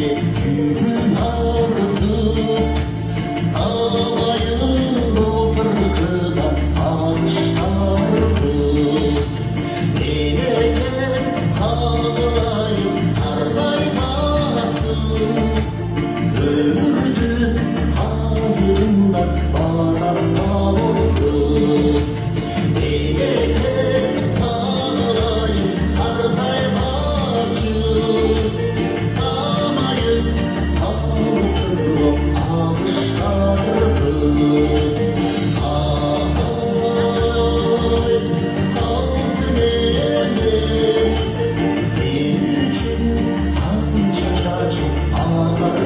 Gün ağrıdı, samayın o kırkıdan ağaçlardı. Eğer ağlayıp karday bağlasın, ömürdü ağrından bana kaldı. Eğer ağlayıp karday bağlasın, samayın ağrıdı ağaçlardı. Benim için kanca çok ağlar.